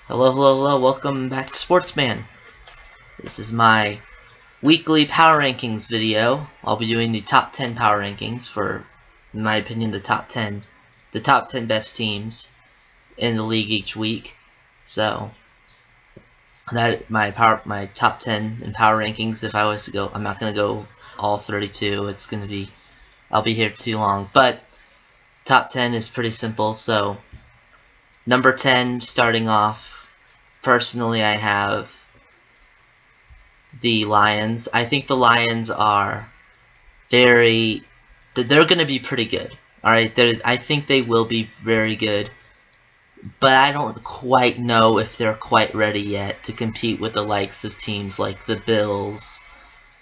Hello, hello, hello, welcome back to Sportsman. This is my weekly power rankings video. I'll be doing the top 10 power rankings for, in my opinion, the top 10 best teams in the league each week. So, that my top 10 in power rankings. If I was to go, I'm not going to go all 32. I'll be here too long. But top 10 is pretty simple. So, number 10 starting off, personally I have the Lions. I think the Lions are they're going to be pretty good. All right, I think they will be very good, but I don't quite know if they're quite ready yet to compete with the likes of teams like the Bills,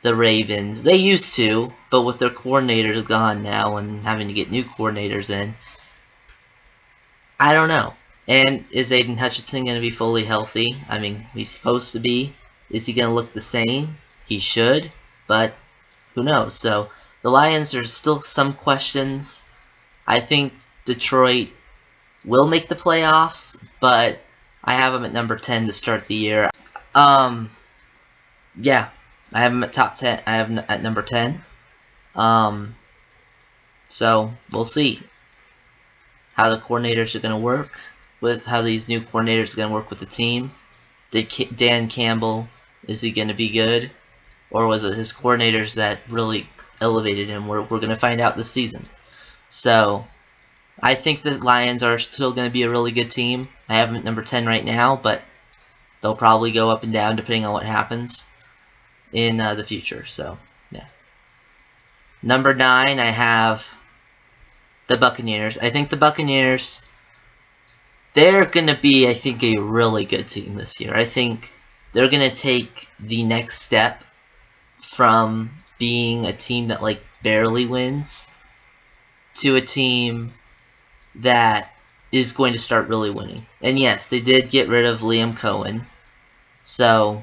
the Ravens. They used to, but with their coordinators gone now and having to get new coordinators in, I don't know. And is Aiden Hutchinson going to be fully healthy? I mean, he's supposed to be. Is he going to look the same? He should, but who knows? So the Lions, there's still some questions. I think Detroit will make the playoffs, but I have them at number 10 to start the year. Yeah, I have them at top 10. I have them at number 10. So we'll see how the coordinators are going to work with how these new coordinators are going to work with the team. Did Dan Campbell, is he going to be good? Or was it his coordinators that really elevated him? We're going to find out this season. So I think the Lions are still going to be a really good team. I have them at number 10 right now, but they'll probably go up and down depending on what happens in the future. So, yeah. Number 9, I have the Buccaneers. I think the Buccaneers, they're going to be, I think, a really good team this year. I think they're going to take the next step from being a team that, like, barely wins to a team that is going to start really winning. And yes, they did get rid of Liam Cohen, so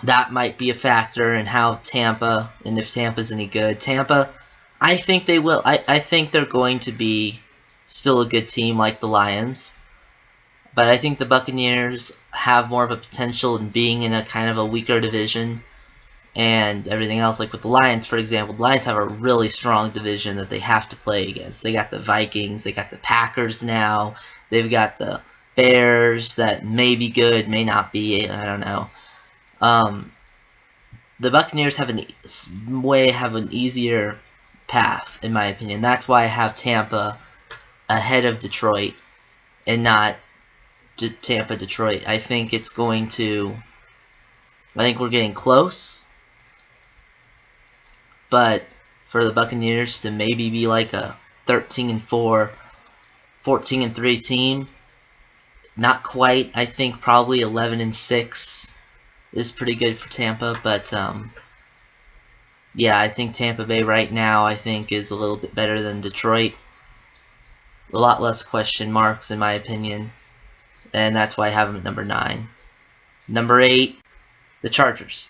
that might be a factor in how Tampa, and if Tampa's any good. Tampa, I think they will. I think they're going to be still a good team like the Lions, but I think the Buccaneers have more of a potential in being in a kind of a weaker division and everything else. Like with the Lions, for example, the Lions have a really strong division that they have to play against. They got the Vikings, they got the Packers now, they've got the Bears that may be good, may not be, I don't know. The Buccaneers have an easier path, in my opinion. That's why I have Tampa ahead of Detroit and not Tampa, Detroit. I think we're getting close, but for the Buccaneers to maybe be like a 13-4, 14-3 team, not quite. I think probably 11-6 is pretty good for Tampa, but yeah, I think Tampa Bay right now is a little bit better than Detroit. A lot less question marks in my opinion, and that's why I have them at number 9. Number 8, the Chargers.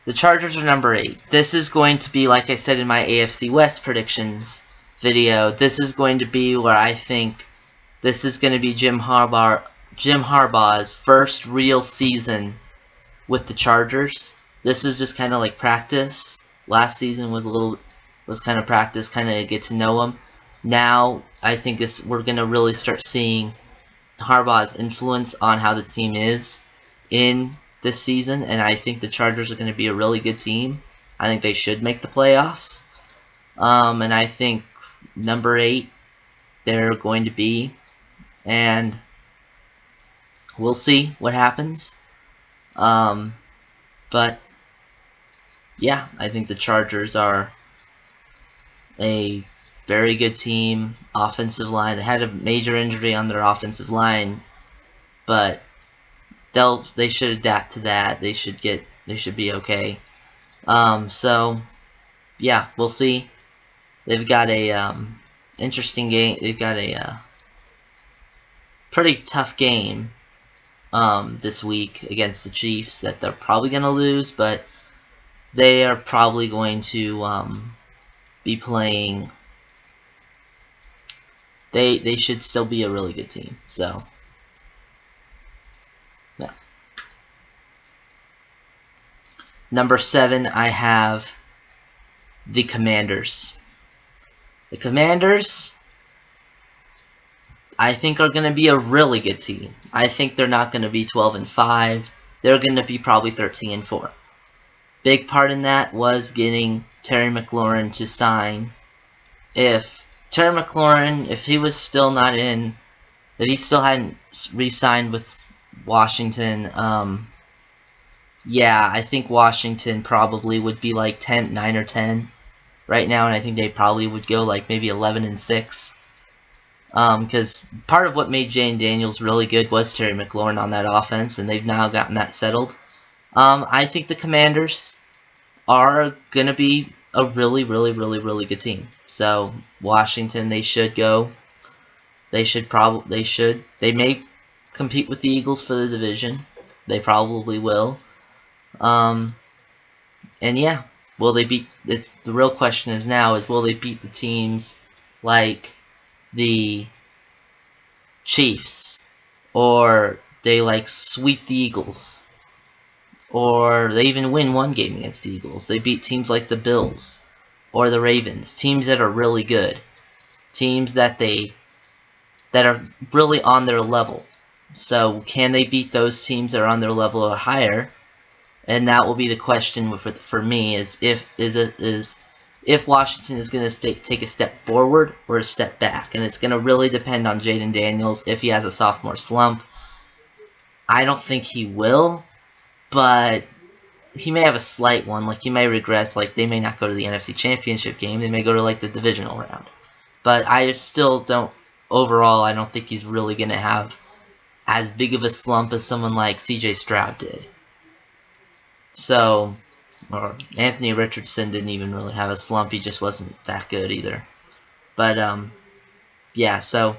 The Chargers are number 8. This is going to be, like I said in my AFC West predictions video, this is going to be where I think this is going to be Jim Harbaugh's first real season with the Chargers. This is just kind of like practice. Last season was kind of practice, kind of get to know him. Now I think we're going to really start seeing Harbaugh's influence on how the team is in this season, and I think the Chargers are going to be a really good team. I think they should make the playoffs. And I think number 8 they're going to be, and we'll see what happens. But yeah, I think the Chargers are a very good team. Offensive line, they had a major injury on their offensive line, but they should adapt to that. They should be okay. So yeah, we'll see. They've got a interesting game. They've got a pretty tough game this week against the Chiefs that they're probably going to lose, but they are probably going to be playing. They should still be a really good team. So No. Number 7, I have the Commanders. The Commanders, I think, are going to be a really good team. I think they're not going to be 12-5. They're going to be probably 13-4. Big part in that was getting Terry McLaurin to sign. If Terry McLaurin, if he was still not in, if he still hadn't re-signed with Washington, yeah, I think Washington probably would be like 9 or 10 right now, and I think they probably would go like maybe 11-6. Because part of what made Jane Daniels really good was Terry McLaurin on that offense, and they've now gotten that settled. I think the Commanders are going to be a really, really, really, really good team. So, Washington, they should go. They may compete with the Eagles for the division. They probably will. And yeah, will they beat, the real question is now is will they beat the teams like the Chiefs, or they like sweep the Eagles, or they even win one game against the Eagles. They beat teams like the Bills or the Ravens, teams that are really good, teams that are really on their level. So can they beat those teams that are on their level or higher? And that will be the question for me, is if Washington is going to take a step forward or a step back. And it's going to really depend on Jayden Daniels if he has a sophomore slump. I don't think he will, but he may have a slight one. Like, he may regress. Like, they may not go to the NFC Championship game. They may go to, like, the divisional round. But I still don't, overall, I don't think he's really going to have as big of a slump as someone like C.J. Stroud did. So, or Anthony Richardson didn't even really have a slump. He just wasn't that good either. But, yeah, so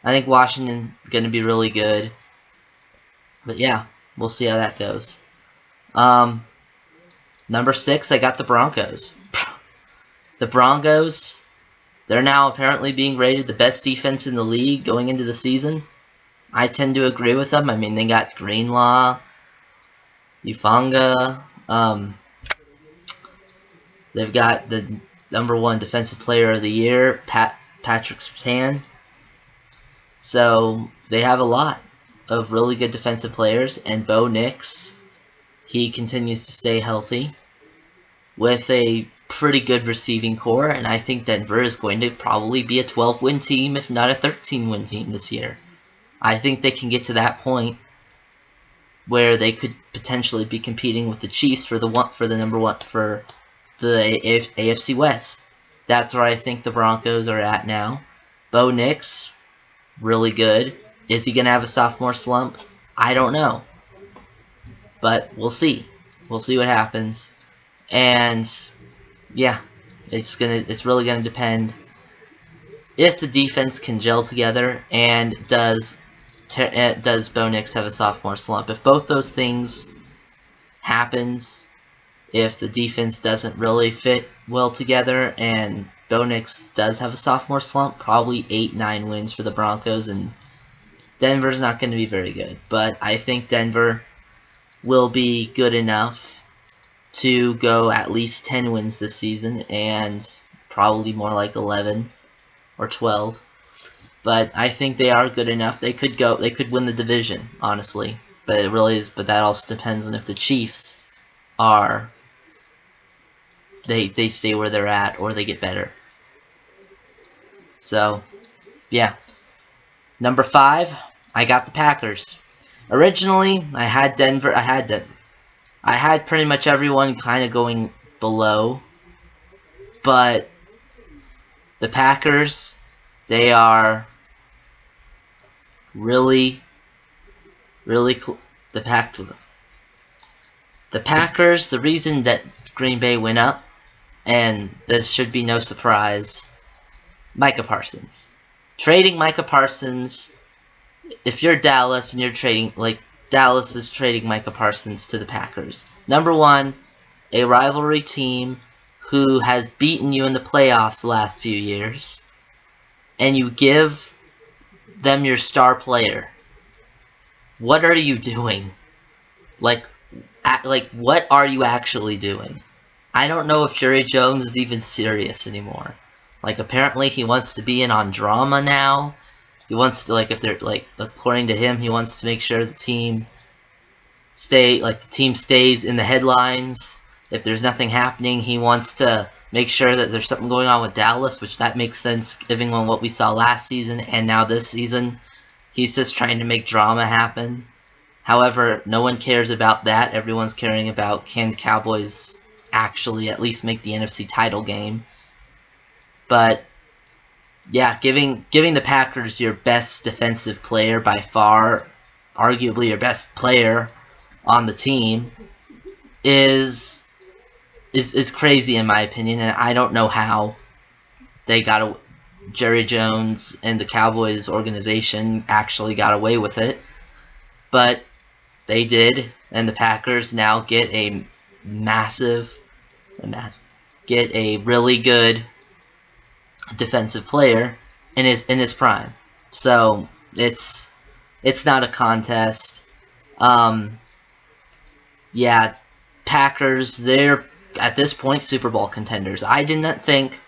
I think Washington going to be really good. But, yeah, we'll see how that goes. Number 6, I got the Broncos. The Broncos, they're now apparently being rated the best defense in the league going into the season. I tend to agree with them. I mean, they got Greenlaw, Ufanga. They've got the number 1 defensive player of the year, Patrick Surtain. So they have a lot of really good defensive players, and Bo Nix, he continues to stay healthy with a pretty good receiving core, and I think Denver is going to probably be a 12-win team, if not a 13-win team this year. I think they can get to that point where they could potentially be competing with the Chiefs for the number 1 for the AFC West. That's where I think the Broncos are at now. Bo Nix, really good. Is he going to have a sophomore slump? I don't know. But we'll see. We'll see what happens. And yeah, it's really gonna depend if the defense can gel together, and does Bo Nix have a sophomore slump. If both those things happens, if the defense doesn't really fit well together and Bo Nix does have a sophomore slump, probably 8-9 wins for the Broncos, and Denver's not going to be very good. But I think Denver will be good enough to go at least 10 wins this season, and probably more like 11 or 12. But I think they are good enough. They could win the division, honestly. But it really is. But that also depends on if the Chiefs are they stay where they're at or they get better. So, yeah. Number 5, I got the Packers. Originally, I had Denver. I had pretty much everyone kind of going below, but the Packers, they are really the Packers. The reason that Green Bay went up, and this should be no surprise, Micah Parsons. Trading Micah Parsons, if you're Dallas and you're trading, like, Dallas is trading Micah Parsons to the Packers. Number 1, a rivalry team who has beaten you in the playoffs the last few years, and you give them your star player. what are you doing? Like, what are you actually doing? I don't know if Jerry Jones is even serious anymore. Like, apparently he wants to be in on drama now. He wants to, like, if they're, like, according to him, he wants to make sure the team the team stays in the headlines. If there's nothing happening, he wants to make sure that there's something going on with Dallas, which that makes sense given on what we saw last season and now this season. He's just trying to make drama happen. However, no one cares about that. Everyone's caring about, can the Cowboys actually at least make the NFC title game? But yeah, giving the Packers your best defensive player by far, arguably your best player on the team, is crazy in my opinion, and I don't know how they got Jerry Jones and the Cowboys organization actually got away with it, but they did, and the Packers now get a get a really good defensive player in his prime. So it's not a contest. Yeah, Packers, they're at this point Super Bowl contenders. I didn't think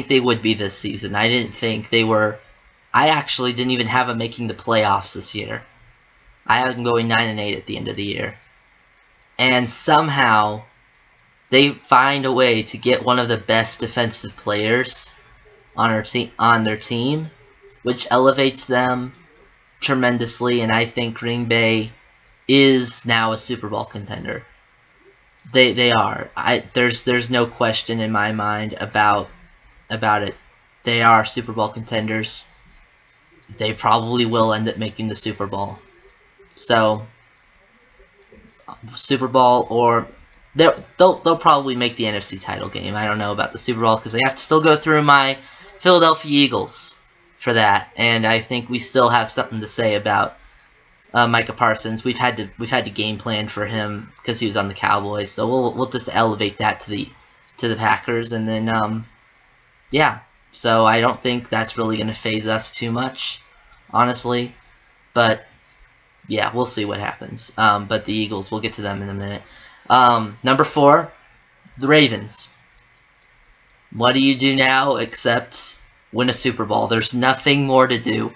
they would be this season. I didn't think they were. I actually didn't even have them making the playoffs this year. I had them going 9-8 at the end of the year. And somehow they find a way to get one of the best defensive players on their team, which elevates them tremendously, and I think Green Bay is now a Super Bowl contender. They are. There's no question in my mind about it. They are Super Bowl contenders. They probably will end up making the Super Bowl. So Super Bowl, or they'll probably make the NFC title game. I don't know about the Super Bowl because they have to still go through my Philadelphia Eagles for that, and I think we still have something to say about Micah Parsons. We've had to game plan for him because he was on the Cowboys, so we'll just elevate that to the Packers, and then yeah. So I don't think that's really going to phase us too much, honestly, but yeah, we'll see what happens. But the Eagles, we'll get to them in a minute. Number 4, the Ravens. What do you do now except win a Super Bowl? There's nothing more to do.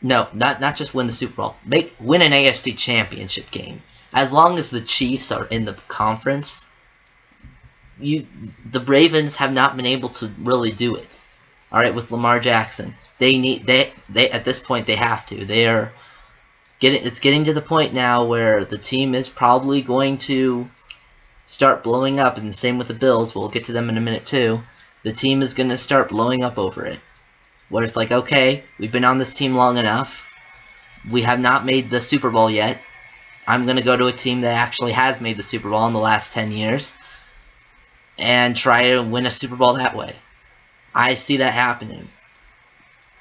No, not just win the Super Bowl. Win an AFC Championship game. As long as the Chiefs are in the conference, the Ravens have not been able to really do it. All right, with Lamar Jackson, they at this point they have to. It's getting to the point now where the team is probably going to start blowing up, and the same with the Bills. We'll get to them in a minute too. The team is going to start blowing up over it. Where it's like, okay, we've been on this team long enough. We have not made the Super Bowl yet. I'm going to go to a team that actually has made the Super Bowl in the last 10 years and try to win a Super Bowl that way. I see that happening.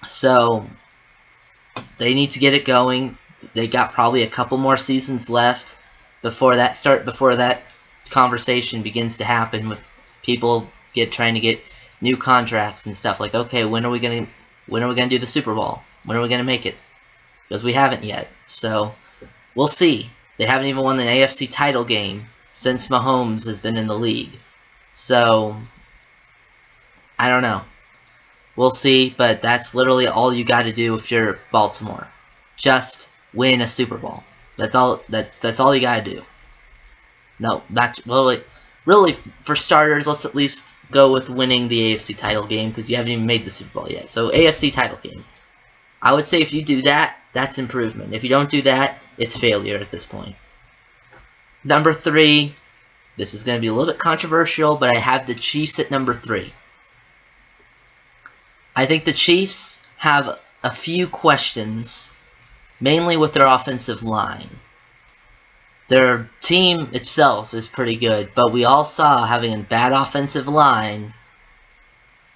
So they need to get it going. They got probably a couple more seasons left before that conversation begins to happen with people trying to get new contracts and stuff. Like, okay, when are we gonna do the Super Bowl? When are we gonna make it? Because we haven't yet. So we'll see. They haven't even won the AFC title game since Mahomes has been in the league. So I don't know. We'll see, but that's literally all you got to do if you're Baltimore. Just win a Super Bowl. That's all. That's all you got to do. No, that's really for starters. Let's at least go with winning the AFC title game because you haven't even made the Super Bowl yet. So AFC title game. I would say if you do that, that's improvement. If you don't do that, it's failure at this point. Number 3. This is going to be a little bit controversial, but I have the Chiefs at number 3. I think the Chiefs have a few questions, mainly with their offensive line. Their team itself is pretty good, but we all saw having a bad offensive line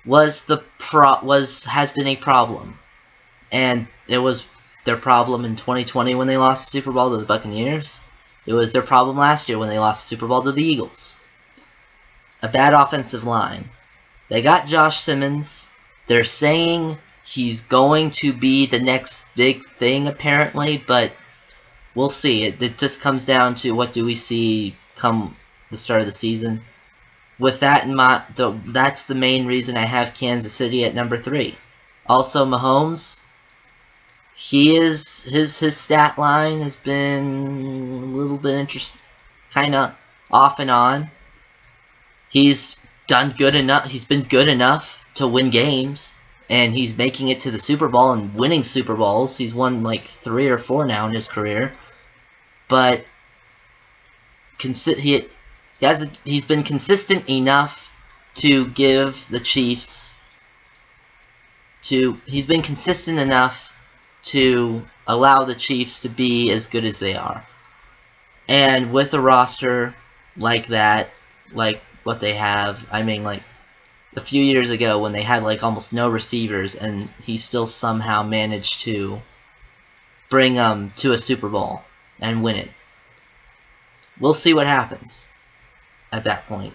has been a problem. And it was their problem in 2020 when they lost the Super Bowl to the Buccaneers. It was their problem last year when they lost the Super Bowl to the Eagles. A bad offensive line. They got Josh Simmons. They're saying he's going to be the next big thing, apparently, but we'll see. It just comes down to what do we see come the start of the season. With that in mind, that's the main reason I have Kansas City at number 3. Also, Mahomes, his stat line has been a little bit interesting, kind of off and on. He's done good enough. He's been good enough to win games, and he's making it to the Super Bowl and winning Super Bowls. He's won like 3 or 4 now in his career, but he's been consistent enough to give the Chiefs he's been consistent enough to allow the Chiefs to be as good as they are. And with a roster like that, like what they have, I mean, like a few years ago when they had like almost no receivers, and he still somehow managed to bring them to a Super Bowl and win it. We'll see what happens at that point.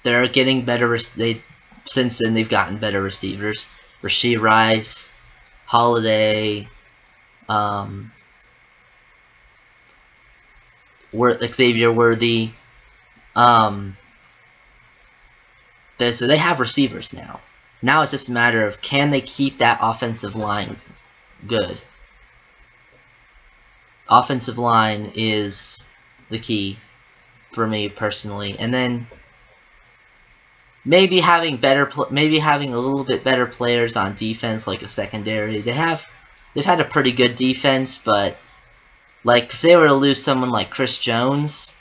They're getting better. Since then they've gotten better receivers. Rashee Rice, Holiday, Xavier Worthy. So they have receivers now. Now it's just a matter of, can they keep that offensive line good? Offensive line is the key for me personally, and then maybe having a little bit better players on defense, like a secondary. They've had a pretty good defense, but like if they were to lose someone like Chris Jones,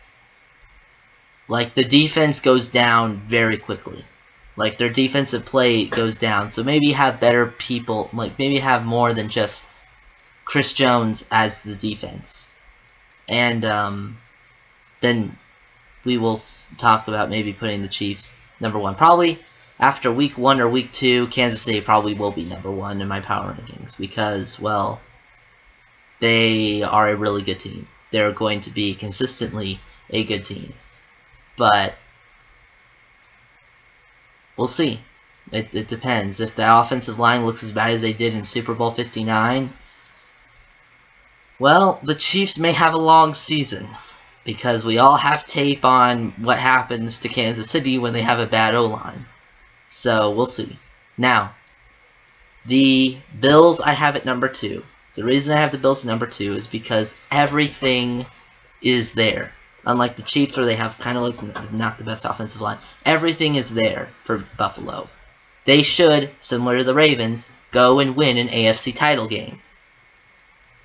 like the defense goes down very quickly. Like their defensive play goes down. So maybe have better people, like maybe have more than just Chris Jones as the defense. And then we will talk about maybe putting the Chiefs number 1. Probably after week 1 or week 2, Kansas City probably will be number 1 in my power rankings because, well, they are a really good team. They're going to be consistently a good team. But we'll see. It depends. If the offensive line looks as bad as they did in Super Bowl 59, well, the Chiefs may have a long season, because we all have tape on what happens to Kansas City when they have a bad O-line. So, we'll see. Now, the Bills I have at number 2. The reason I have the Bills at number 2 is because everything is there. Unlike the Chiefs, where they have kind of like not the best offensive line. Everything is there for Buffalo. They should, similar to the Ravens, go and win an AFC title game.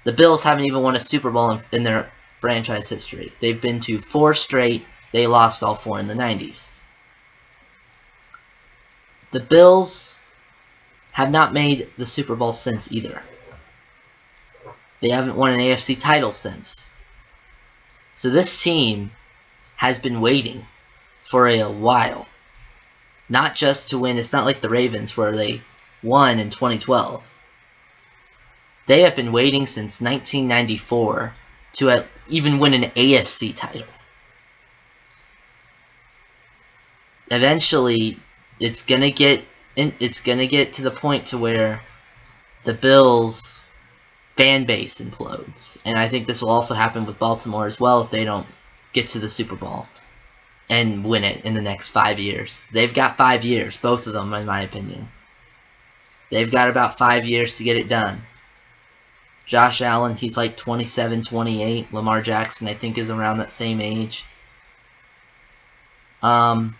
The Bills haven't even won a Super Bowl in their franchise history. They've been to 4 straight. They lost all 4 in the 90s. The Bills have not made the Super Bowl since either. They haven't won an AFC title since. So this team has been waiting for a while. Not just to win. It's not like the Ravens where they won in 2012. They have been waiting since 1994 to even win an AFC title. Eventually, it's gonna get to the point to where the Bills fan base implodes, and I think this will also happen with Baltimore as well if they don't get to the Super Bowl and win it in the next 5 years. They've got 5 years, both of them, in my opinion. They've got about 5 years to get it done. Josh Allen, he's like 27, 28. Lamar Jackson, I think, is around that same age. Or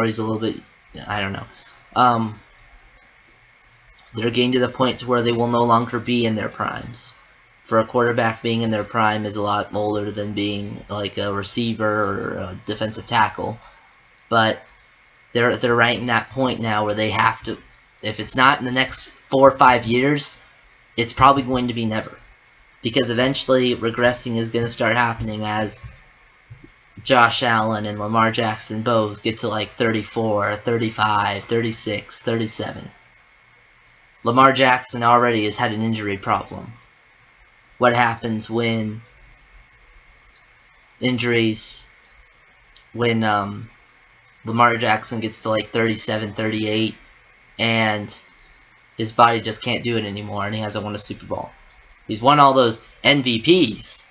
he's a little bit, I don't know. They're getting to the point to where they will no longer be in their primes. For a quarterback, being in their prime is a lot older than being like a receiver or a defensive tackle. But they're right in that point now where they have to, if it's not in the next 4 or 5 years, it's probably going to be never. Because eventually regressing is going to start happening as Josh Allen and Lamar Jackson both get to like 34, 35, 36, 37. Lamar Jackson already has had an injury problem. What happens when Lamar Jackson gets to like 37, 38, and his body just can't do it anymore, and he hasn't won a Super Bowl? He's won all those MVPs.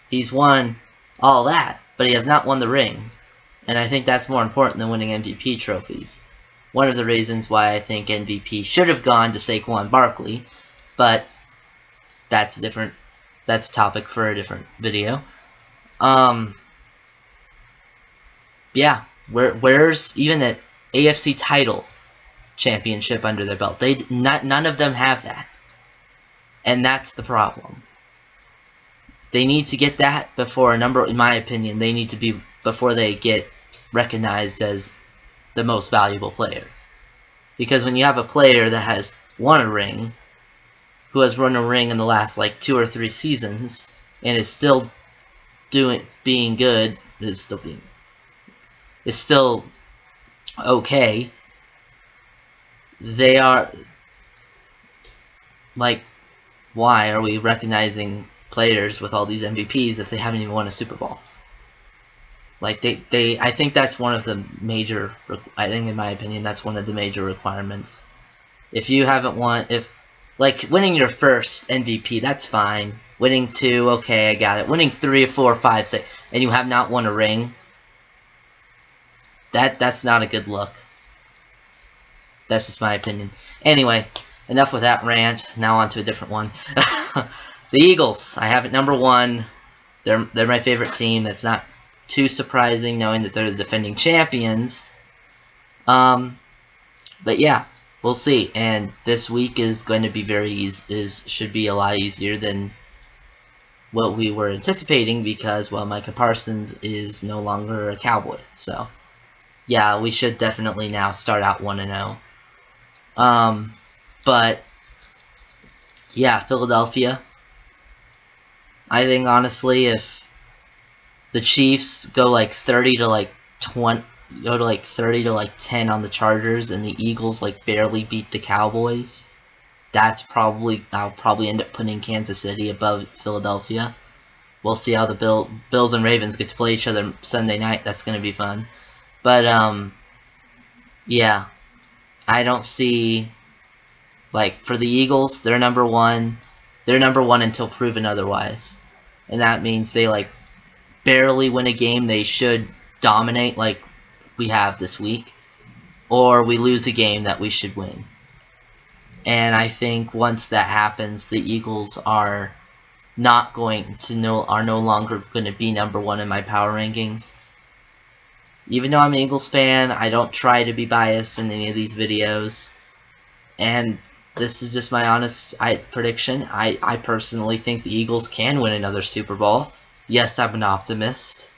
He's won all that, but he has not won the ring. And I think that's more important than winning MVP trophies. One of the reasons why I think MVP should have gone to Saquon Barkley, but that's different. That's a topic for a different video. Yeah, where's even an AFC title championship under their belt? None of them have that, and that's the problem. They need to get that before in my opinion, they need to be before they get recognized as the most valuable player. Because when you have a player that has won a ring, who has won a ring in the last like 2 or 3 seasons, and is still being good, it's still okay. They are like, why are we recognizing players with all these MVPs if they haven't even won a Super Bowl? Like I think that's one of the major. I think, in my opinion, that's one of the major requirements. If you haven't won, like winning your first MVP, that's fine. Winning 2, okay, I got it. Winning 3 or 4 or 5, 6, and you have not won a ring, that's not a good look. That's just my opinion. Anyway, enough with that rant. Now on to a different one. The Eagles, I have it number 1. They're my favorite team. That's not too surprising, knowing that they're the defending champions. But yeah, we'll see. And this week is going to be should be a lot easier than what we were anticipating, because, well, Micah Parsons is no longer a Cowboy. So yeah, we should definitely now start out 1-0. But yeah, Philadelphia. I think, honestly, if the Chiefs go like 30 to like 20, go to like 30 to like 10 on the Chargers, and the Eagles like barely beat the Cowboys, I'll probably end up putting Kansas City above Philadelphia. We'll see how the Bills and Ravens get to play each other Sunday night. That's going to be fun. But yeah, I don't see, like, for the Eagles, they're number 1. They're number 1 until proven otherwise. And that means they like barely win a game they should dominate, like we have this week, or we lose a game that we should win. And I think once that happens, the Eagles are no longer going to be number 1 in my power rankings. Even though I'm an Eagles fan, I don't try to be biased in any of these videos. And this is just my honest prediction. I personally think the Eagles can win another Super Bowl. Yes, I'm an optimist.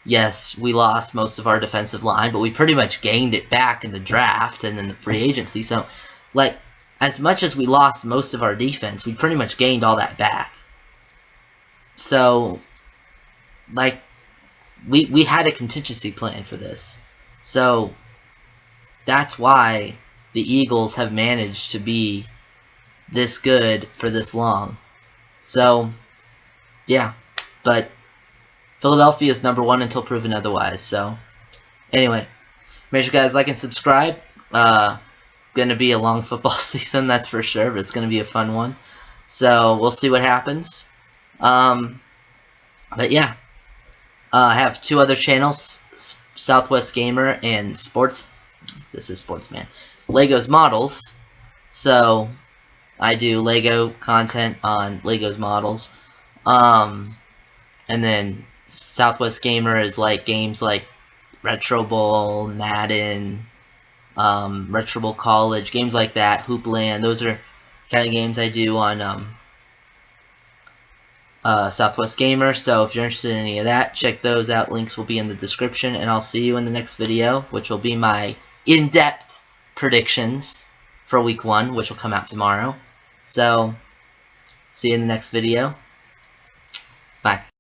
Yes, we lost most of our defensive line, but we pretty much gained it back in the draft and in the free agency. So, like, as much as we lost most of our defense, we pretty much gained all that back. So, like, we had a contingency plan for this. So, that's why the Eagles have managed to be this good for this long. So, yeah. But Philadelphia is number 1 until proven otherwise. So, anyway, make sure you guys like and subscribe. Gonna be a long football season, that's for sure, but it's gonna be a fun one. So, we'll see what happens. But yeah, I have 2 other channels, Southwest Gamer and Sportsman, Legos Models. So I do Lego content on Legos Models, and then Southwest Gamer is like games like Retro Bowl, Madden, Retro Bowl College, games like that, Hoopland. Those are kind of games I do on Southwest Gamer. So if you're interested in any of that, check those out. Links will be in the description, and I'll see you in the next video, which will be my in-depth predictions for week 1, which will come out tomorrow. So see you in the next video. Bye.